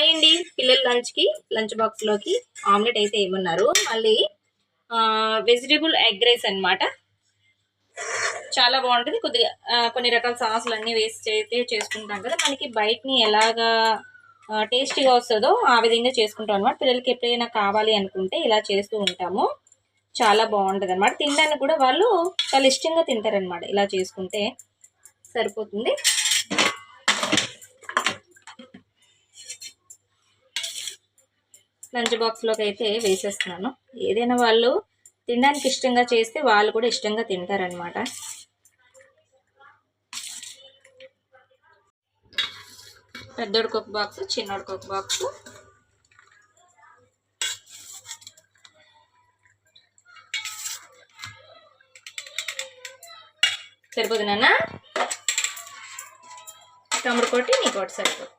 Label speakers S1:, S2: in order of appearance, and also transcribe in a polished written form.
S1: Hi అండి, పిల్లలు lunch బాక్స్లోకి ఆమ్లెట్ అయితే ఏమన్నారు. మళ్ళీ వెజిటేబుల్ ఎగ్ రైస్ అనమాట. చాలా బాగుంటుంది. కొద్దిగా కొన్ని రకాల సాసులు అన్నీ వేసి అయితే చేసుకుంటాం కదా. మనకి బయటని ఎలాగా టేస్టీగా వస్తుందో ఆ విధంగా చేసుకుంటాం అనమాట. పిల్లలకి ఎప్పుడైనా కావాలి అనుకుంటే ఇలా చేస్తూ ఉంటాము. చాలా బాగుంటుంది అనమాట. తినడానికి కూడా వాళ్ళు చాలా ఇష్టంగా తింటారనమాట. ఇలా చేసుకుంటే సరిపోతుంది. లంచ్ బాక్స్లోకి అయితే వేసేస్తున్నాను. ఏదైనా వాళ్ళు తినడానికి ఇష్టంగా చేస్తే వాళ్ళు కూడా ఇష్టంగా తింటారనమాట. పెద్దోడికి ఒక బాక్స్, చిన్నోడికి ఒక బాక్స్. సరిపోదు నాన్న, తమ్ముడు కొట్టి నీకోటి సరిపోదు.